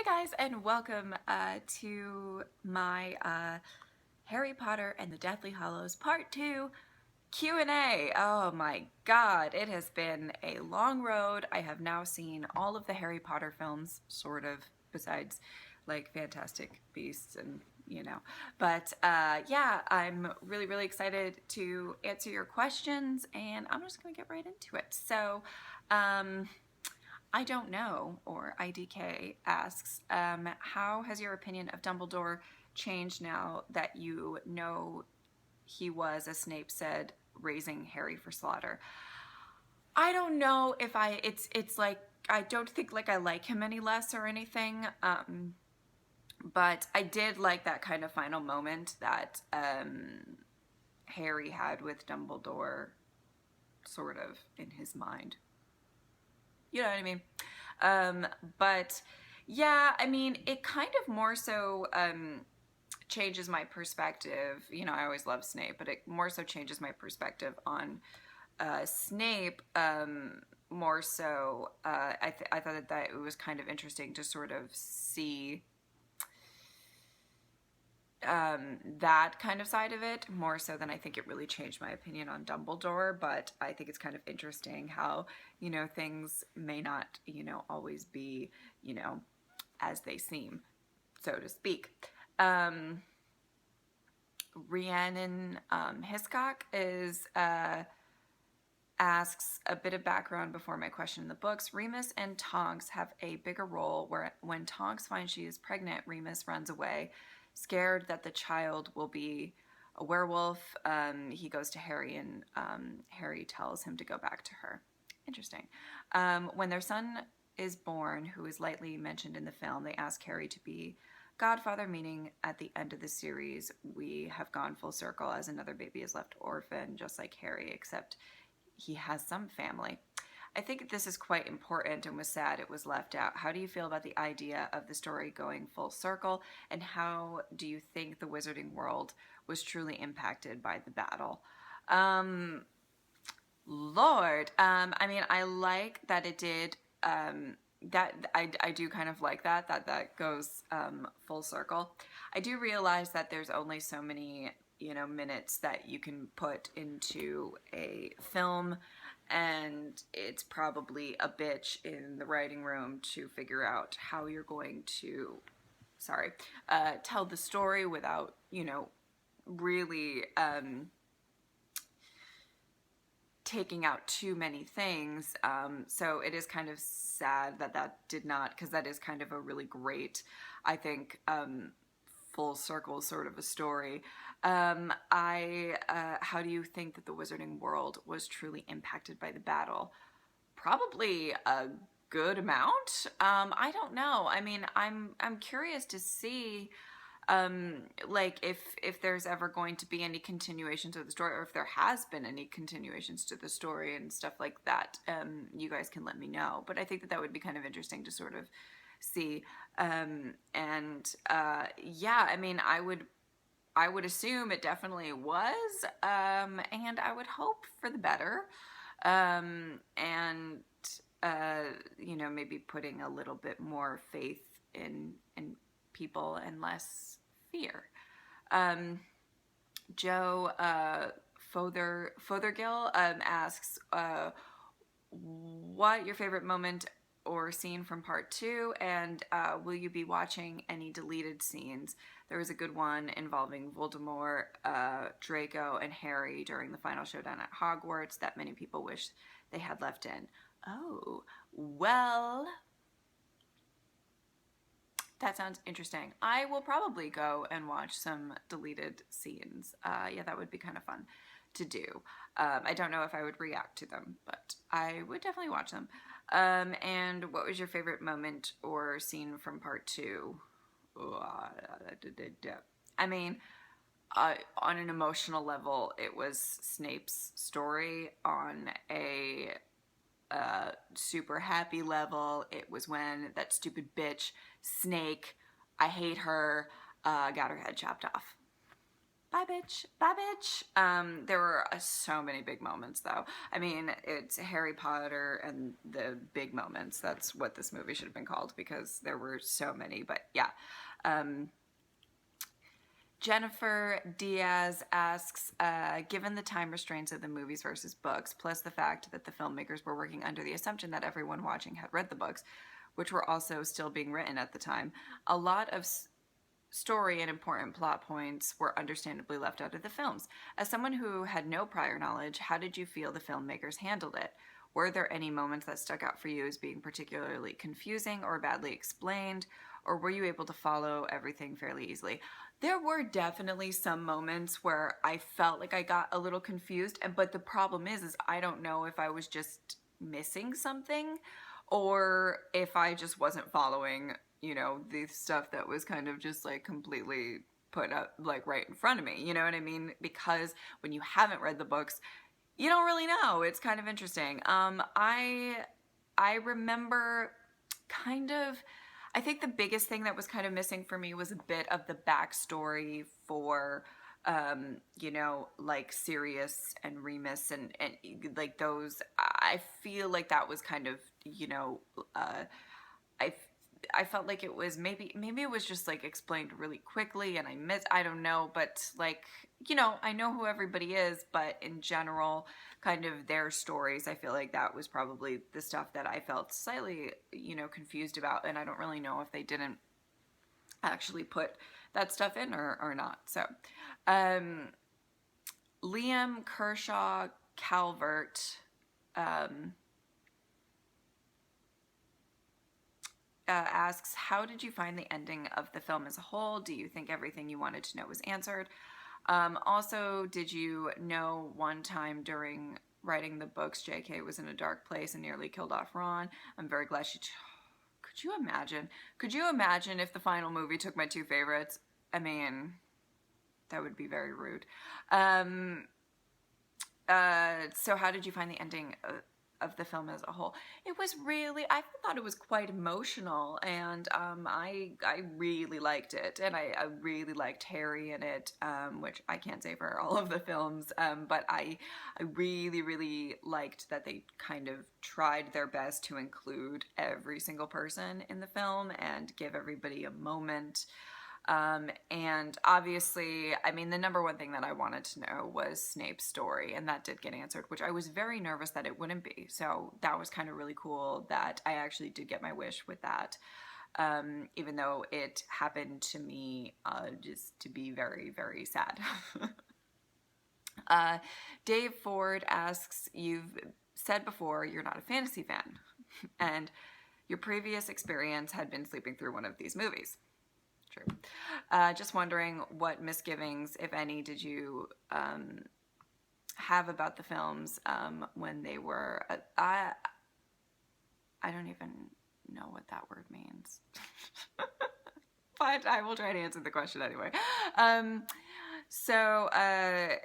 Hey guys, and welcome to my Harry Potter and the Deathly Hallows Part 2 Q&A. Oh my god, it has been a long road. I have now seen all of the Harry Potter films, sort of, besides like Fantastic Beasts and But yeah, I'm really excited to answer your questions, and I'm just gonna get right into it. So, I don't know, or IDK asks, how has your opinion of Dumbledore changed now that you know he was, as Snape said, raising Harry for slaughter? I don't know if it's like, I don't think like I like him any less or anything, but I did like that kind of final moment that Harry had with Dumbledore sort of in his mind. You know what I mean? But yeah, I mean, it kind of more so changes my perspective. You know, I always love Snape, but it more so changes my perspective on Snape. More so, I thought that it was kind of interesting to sort of see that kind of side of it more so than I think it really changed my opinion on Dumbledore. But I think it's kind of interesting how, things may not, always be, as they seem, so to speak. Rhiannon Hiscock asks a bit of background before my question in the books. Remus and Tonks have a bigger role where when Tonks finds she is pregnant, Remus runs away, scared that the child will be a werewolf. He goes to Harry and Harry tells him to go back to her. Interesting. When their son is born, who is lightly mentioned in the film, they ask Harry to be godfather, meaning at the end of the series we have gone full circle as another baby is left orphan, just like Harry, except he has some family. I think this is quite important and was sad it was left out. How do you feel about the idea of the story going full circle, and how do you think the wizarding world was truly impacted by the battle? Lord, I mean, I like that it did, that I do kind of like that goes full circle. I do realize that there's only so many, minutes that you can put into a film, and it's probably a bitch in the writing room to figure out how you're going to, tell the story without, really taking out too many things. So it is kind of sad that that did not, because that is kind of a really great, I think, full circle sort of a story. How do you think that the wizarding world was truly impacted by the battle? Probably a good amount. I don't know. I mean, I'm curious to see like if there's ever going to be any continuation to the story, or if there has been any continuations to the story and stuff like that. You guys can let me know, but I think that that would be kind of interesting to sort of see. Yeah, I mean, I would assume it definitely was, and I would hope for the better, and maybe putting a little bit more faith in people and less fear. Joe Fothergill asks, what your favorite moment or scene from part 2, and will you be watching any deleted scenes? There was a good one involving Voldemort, Draco, and Harry during the final showdown at Hogwarts that many people wish they had left in. Oh, well, that sounds interesting. I will probably go and watch some deleted scenes. Yeah, that would be kind of fun to do. I don't know if I would react to them, but I would definitely watch them. And what was your favorite moment or scene from part 2? I mean, on an emotional level, it was Snape's story. On a super happy level, it was when that stupid bitch Snake, I hate her, got her head chopped off. bye bitch, bye bitch. There were so many big moments though. I mean, it's Harry Potter and the big moments. That's what this movie should have been called because there were so many. But yeah. Um, Jennifer Diaz asks, given the time restraints of the movies versus books, plus the fact that the filmmakers were working under the assumption that everyone watching had read the books, which were also still being written at the time, a lot of story and important plot points were understandably left out of the films. As someone who had no prior knowledge, how did you feel the filmmakers handled it? Were there any moments that stuck out for you as being particularly confusing or badly explained, or were you able to follow everything fairly easily? There were definitely some moments where I felt like I got a little confused, but the problem is I don't know if I was just missing something or if I just wasn't following, the stuff that was kind of just like completely put up like right in front of me. You know what I mean? Because when you haven't read the books, you don't really know. It's kind of interesting. I remember kind of I think the biggest thing that was kind of missing for me was a bit of the backstory for like Sirius and Remus and like those. I feel like that was kind of, I I felt like it was maybe it was just like explained really quickly and I don't know, but like, I know who everybody is, but in general, kind of their stories, I feel like that was probably the stuff that I felt slightly, confused about, and I don't really know if they didn't actually put that stuff in or not. So, um Liam Kershaw Calvert asks, how did you find the ending of the film as a whole? Do you think everything you wanted to know was answered? Also, did you know one time during writing the books, JK was in a dark place and nearly killed off Ron? I'm very glad she... Could you imagine? Could you imagine if the final movie took my two favorites? I mean, that would be very rude. So how did you find the ending of the film as a whole? It was really, I thought it was quite emotional, and I really liked it, and I really liked Harry in it, which I can't say for all of the films, but I really liked that they kind of tried their best to include every single person in the film and give everybody a moment. And obviously, I mean, the number one thing that I wanted to know was Snape's story, and that did get answered, which I was very nervous that it wouldn't be. So that was kind of really cool that I actually did get my wish with that, even though it happened to me just to be very, very sad. Dave Ford asks, you've said before you're not a fantasy fan, and your previous experience had been sleeping through one of these movies. True. Just wondering what misgivings, if any, did you have about the films when they were... I don't even know what that word means. But I will try to answer the question anyway. So I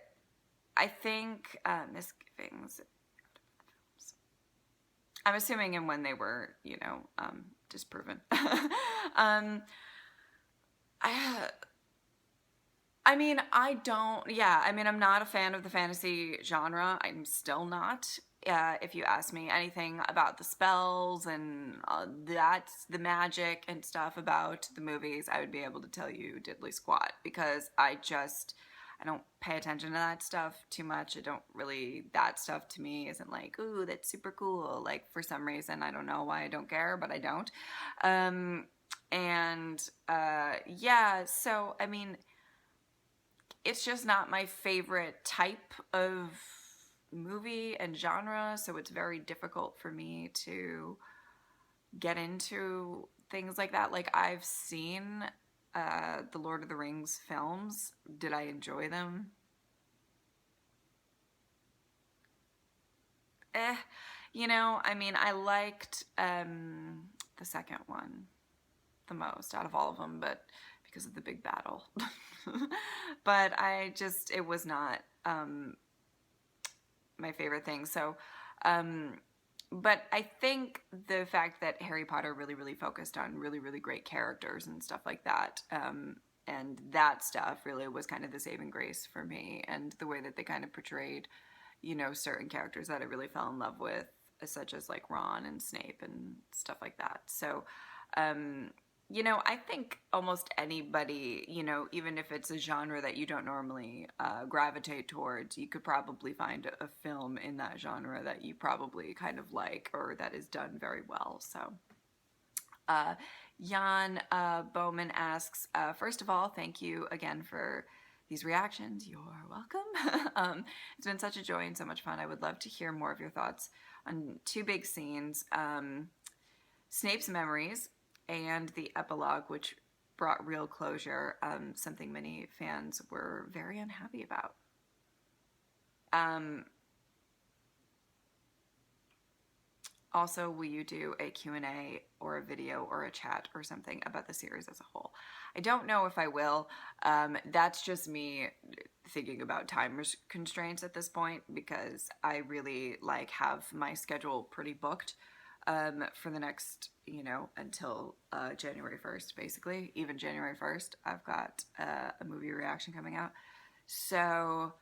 think misgivings... I'm assuming in when they were, disproven. I mean, I'm not a fan of the fantasy genre. I'm still not. If you ask me anything about the spells and that's the magic and stuff about the movies, I would be able to tell you diddly squat, because I don't pay attention to that stuff too much. That stuff to me isn't like, ooh, that's super cool. Like, for some reason, I don't know why I don't care, but I don't. So I mean, it's just not my favorite type of movie and genre, so it's very difficult for me to get into things like that. Like, I've seen the Lord of the Rings films. Did I enjoy them? I mean, I liked the second one the most out of all of them, but because of the big battle. But it was not my favorite thing. So, but I think the fact that Harry Potter really, really focused on really, really great characters and stuff like that, that stuff really was kind of the saving grace for me, and the way that they kind of portrayed, you know, certain characters that I really fell in love with, such as like Ron and Snape and stuff like that. So, you know, I think almost anybody, you know, even if it's a genre that you don't normally gravitate towards, you could probably find a film in that genre that you probably kind of like, or that is done very well. So, Jan Bowman asks, first of all, thank you again for these reactions. You're welcome. It's been such a joy and so much fun. I would love to hear more of your thoughts on two big scenes, Snape's memories and the epilogue, which brought real closure, something many fans were very unhappy about. Also, will you do a Q&A or a video or a chat or something about the series as a whole? I don't know if I will. That's just me thinking about time constraints at this point, because I really like have my schedule pretty booked for the next, you know, until January 1st, basically. Even January 1st, I've got a movie reaction coming out. So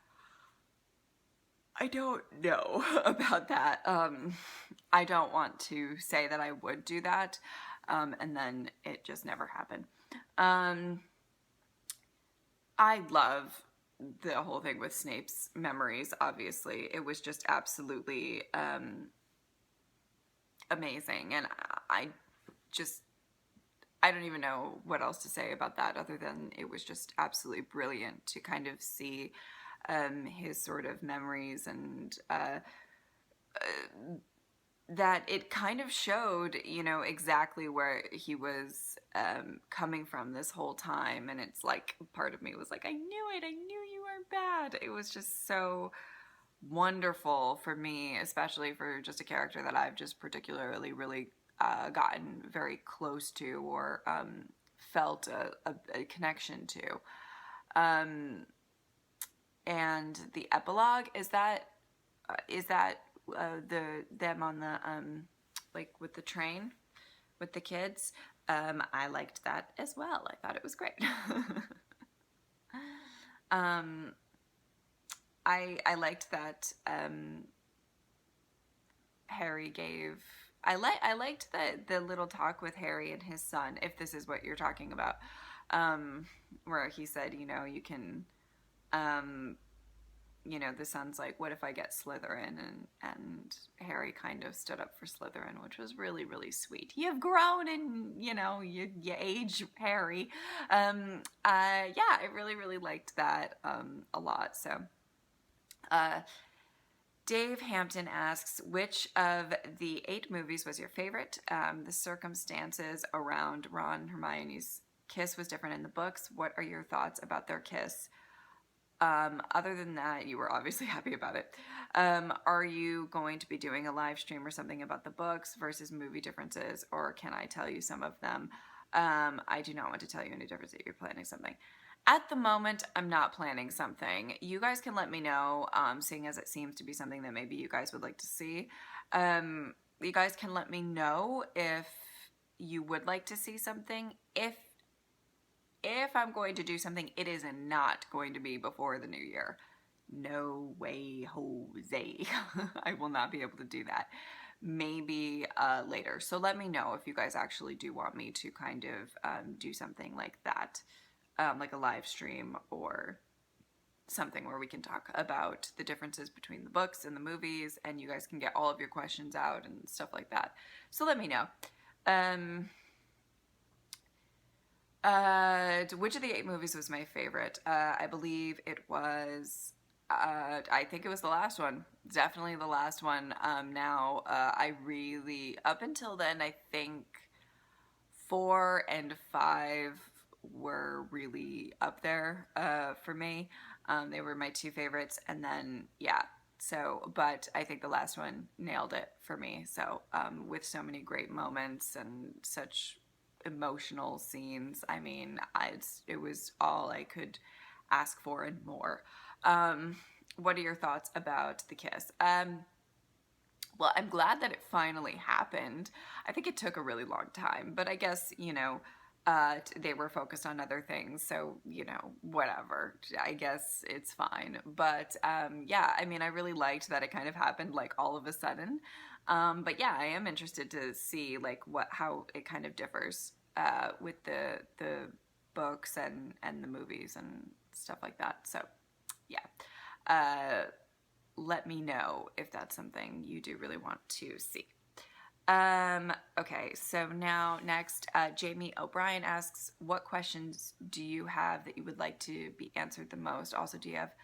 I don't know about that. I don't want to say that I would do that, and then it just never happened. I love the whole thing with Snape's memories, obviously. It was just absolutely amazing, and I don't even know what else to say about that, other than it was just absolutely brilliant to kind of see his sort of memories, and that it kind of showed, you know, exactly where he was coming from this whole time. And it's like, part of me was like, I knew it, I knew you weren't bad. It was just so wonderful for me, especially for just a character that I've just particularly really gotten very close to, or felt a connection to. And the epilogue, is that them on the like with the train with the kids? I liked that as well. I thought it was great. I liked that Harry gave. I liked the little talk with Harry and his son, if this is what you're talking about, where he said, you know, you can, you know, the son's like, what if I get Slytherin? And Harry kind of stood up for Slytherin, which was really, really sweet. You've grown, and, you know, you age, Harry. Yeah, I really, really liked that a lot. So, Dave Hampton asks, which of the 8 movies was your favorite? The circumstances around Ron and Hermione's kiss was different in the books. What are your thoughts about their kiss? Other than that, you were obviously happy about it. Are you going to be doing a live stream or something about the books versus movie differences, or can I tell you some of them? I do not want to tell you any difference if you're planning something. At the moment, I'm not planning something. You guys can let me know, seeing as it seems to be something that maybe you guys would like to see. You guys can let me know if you would like to see something. If I'm going to do something, it is not going to be before the new year. No way, Jose. I will not be able to do that. Maybe later. So let me know if you guys actually do want me to kind of do something like that. Like a live stream or something where we can talk about the differences between the books and the movies, and you guys can get all of your questions out and stuff like that. So let me know. Which of the 8 movies was my favorite? I believe it was, I think it was the last one. Definitely the last one. Now, I really, up until then, I think 4 and 5 were really up there for me. They were my 2 favorites, and then yeah, so, but I think the last one nailed it for me. So with so many great moments and such emotional scenes, I mean, it was all I could ask for and more. What are your thoughts about the kiss? Well, I'm glad that it finally happened. I think it took a really long time, but I guess, you know, they were focused on other things, so you know, whatever. I guess it's fine. But yeah, I mean, I really liked that it kind of happened like all of a sudden. But yeah, I am interested to see like how it kind of differs with the books and the movies and stuff like that. So yeah, let me know if that's something you do really want to see. Okay, so now next, Jamie O'Brien asks, what questions do you have that you would like to be answered the most? Also, do you have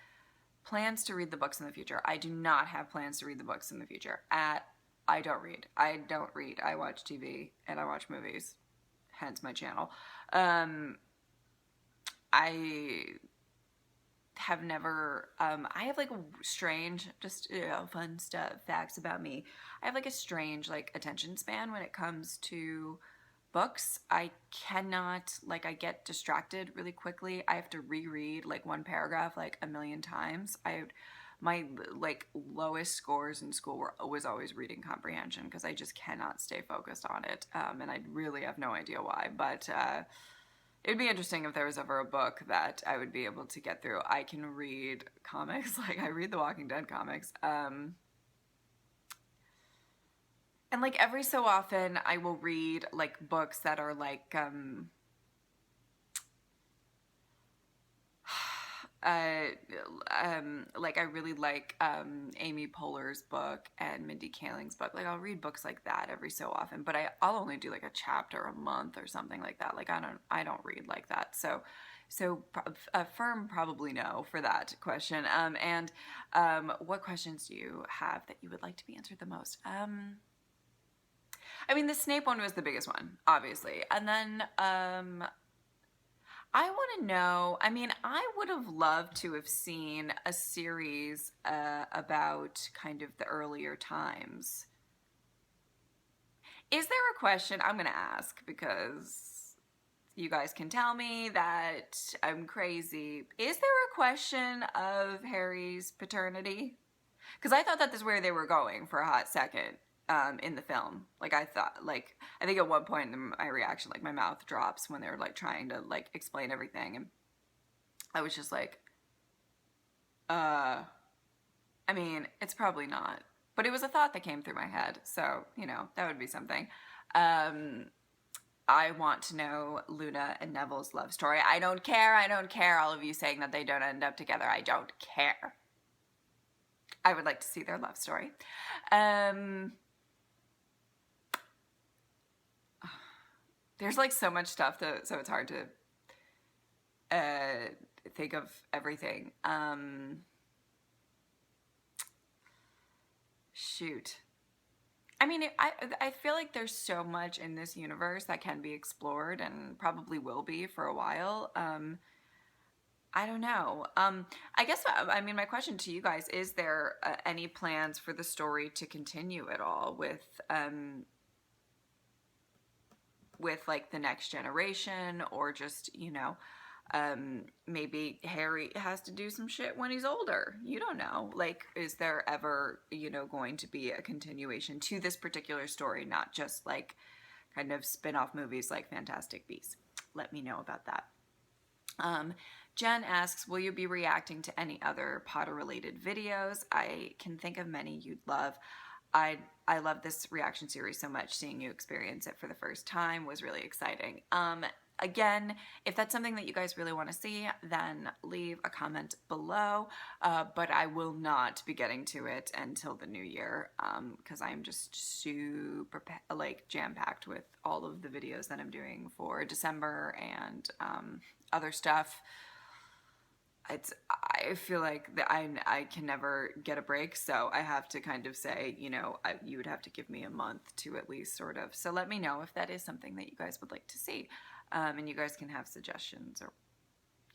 plans to read the books in the future? I do not have plans to read the books in the future. I don't read. I don't read. I watch TV and I watch movies, hence my channel. I have never I have like a strange, just fun stuff, facts about me. I have like a strange like attention span when it comes to books. I cannot, like, I get distracted really quickly. I have to reread like one paragraph like a million times. My like lowest scores in school was always reading comprehension because I just cannot stay focused on it, and I really have no idea why. But it'd be interesting if there was ever a book that I would be able to get through. I can read comics, like I read the Walking Dead comics. And like every so often I will read like books that are like like I really like Amy Poehler's book and Mindy Kaling's book. Like I'll read books like that every so often, but I'll only do like a chapter a month or something like that. Like I don't read like that. So a firm probably no for that question. And what questions do you have that you would like to be answered the most? I mean, the Snape one was the biggest one, obviously, and then I want to know. I mean, I would have loved to have seen a series about kind of the earlier times. Is there a question I'm going to ask because you guys can tell me that I'm crazy? Is there a question of Harry's paternity? Because I thought that is where they were going for a hot second in the film. Like I think at one point in my reaction, like my mouth drops when they're like trying to like explain everything, and I was just like, I mean, it's probably not, but it was a thought that came through my head, so you know that would be something. I want to know Luna and Neville's love story. I don't care. I don't care. All of you saying that they don't end up together. I don't care. I would like to see their love story. There's like so much stuff so it's hard to think of everything. Shoot. I mean, I feel like there's so much in this universe that can be explored and probably will be for a while. I don't know. I guess, I mean, my question to you guys, is there any plans for the story to continue at all with like the next generation, or just, you know, maybe Harry has to do some shit when he's older. You don't know. Like, is there ever, you know, going to be a continuation to this particular story, not just like kind of spin-off movies like Fantastic Beasts? Let me know about that. Jen asks, will you be reacting to any other Potter-related videos? I can think of many you'd love. I love this reaction series so much. Seeing you experience it for the first time was really exciting. Again, if that's something that you guys really want to see, then leave a comment below. But I will not be getting to it until the new year because I'm just super like jam-packed with all of the videos that I'm doing for December and other stuff. I feel like I can never get a break, so I have to kind of say, you know, you would have to give me a month to at least sort of. So let me know if that is something that you guys would like to see, and you guys can have suggestions or,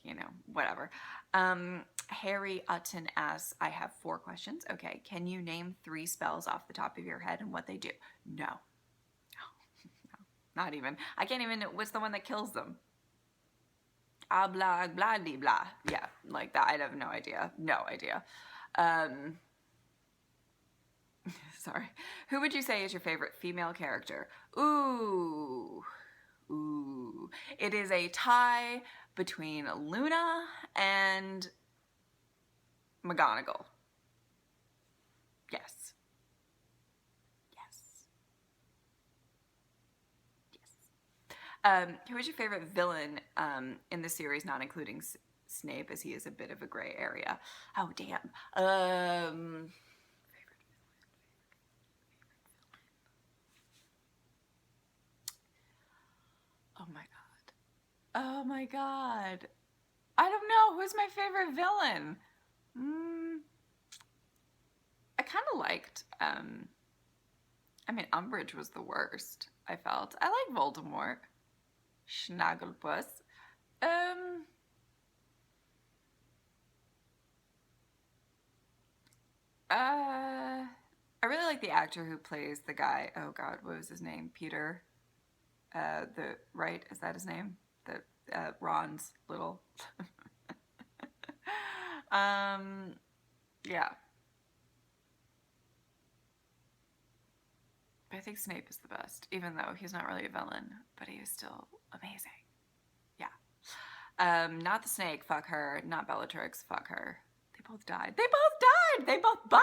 you know, whatever. Harry Utton asks, I have 4 questions. Okay, can you name 3 spells off the top of your head and what they do? No, no, not even. I can't even. What's the one that kills them? Blah, blah, blah, blah. Yeah, like that. I have no idea. No idea. Sorry. Who would you say is your favorite female character? Ooh. Ooh. It is a tie between Luna and McGonagall. Yes. Yes. Who is your favorite villain in the series, not including Snape, as he is a bit of a gray area? Oh, damn. Oh my god. Oh my god. I don't know. Who's my favorite villain? I kind of liked, I mean, Umbridge was the worst, I felt. I like Voldemort. Schnagglepuss. Um, I really like the actor who plays the guy. Oh God, what was his name? Peter. Right? Is that his name? The Ron's little. um, yeah. But I think Snape is the best, even though he's not really a villain, but he is still amazing. Yeah. Not the snake, fuck her. Not Bellatrix, fuck her. They both died. They both died! They both bye!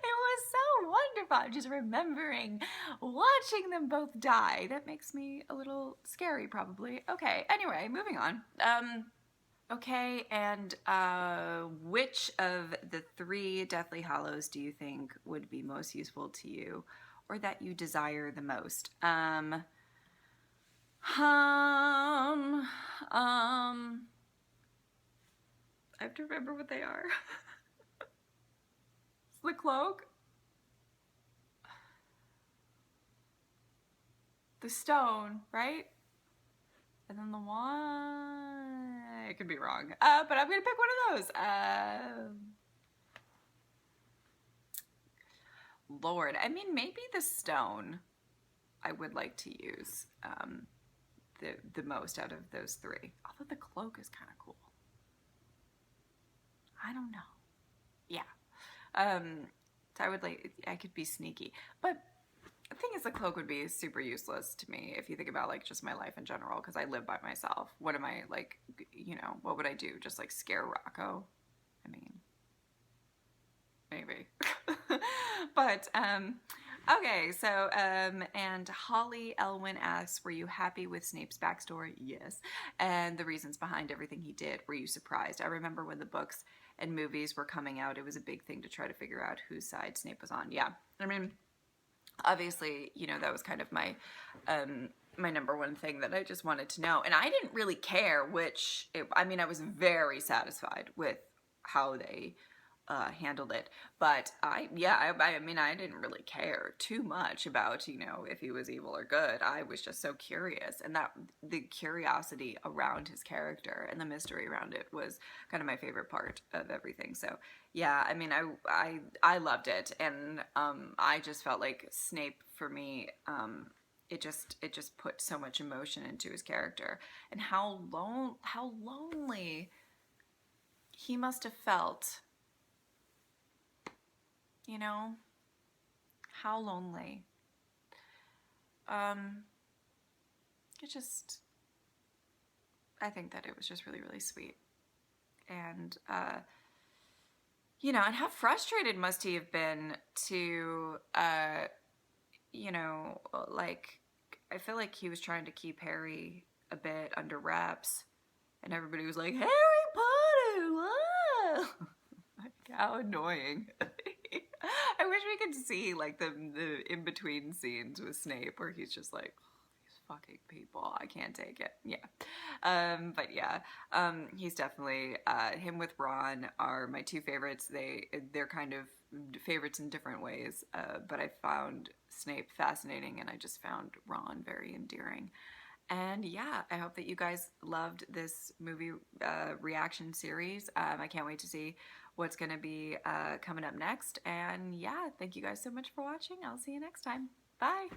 It was so wonderful. I'm just remembering watching them both die. That makes me a little scary, probably. Okay, anyway, moving on. Okay, and which of the 3 Deathly Hallows do you think would be most useful to you, or that you desire the most? I have to remember what they are. It's the cloak, the stone, right? And then the wand. I could be wrong, but I'm gonna pick one of those. Lord, I mean, maybe the stone I would like to use the most out of those 3. Although the cloak is kind of cool. I don't know. Yeah. So I could be sneaky. But the thing is, the cloak would be super useless to me if you think about like just my life in general, because I live by myself. What am I like, what would I do? Just like scare Rocco? I mean, maybe. But, okay, so, and Holly Elwin asks, were you happy with Snape's backstory? Yes. And the reasons behind everything he did, were you surprised? I remember when the books and movies were coming out, it was a big thing to try to figure out whose side Snape was on. Yeah. I mean, obviously, that was kind of my, my number one thing that I just wanted to know. And I didn't really care I was very satisfied with how they handled it. But I mean, I didn't really care too much about, if he was evil or good. I was just so curious. And that the curiosity around his character and the mystery around it was kind of my favorite part of everything. So yeah, I mean, I loved it. And I just felt like Snape, for me, it just put so much emotion into his character, and how lonely he must have felt. How lonely. I think that it was just really, really sweet. And, and how frustrated must he have been to, like, I feel like he was trying to keep Harry a bit under wraps, and everybody was like, Harry Potter, whoa! How annoying. I wish we could see like the in-between scenes with Snape where he's just like, these fucking people, I can't take it. Yeah. But yeah, he's definitely, him with Ron are my 2 favorites. They're kind of favorites in different ways, but I found Snape fascinating, and I just found Ron very endearing. And yeah, I hope that you guys loved this movie reaction series. I can't wait to see what's going to be coming up next. And yeah, thank you guys so much for watching. I'll see you next time. Bye.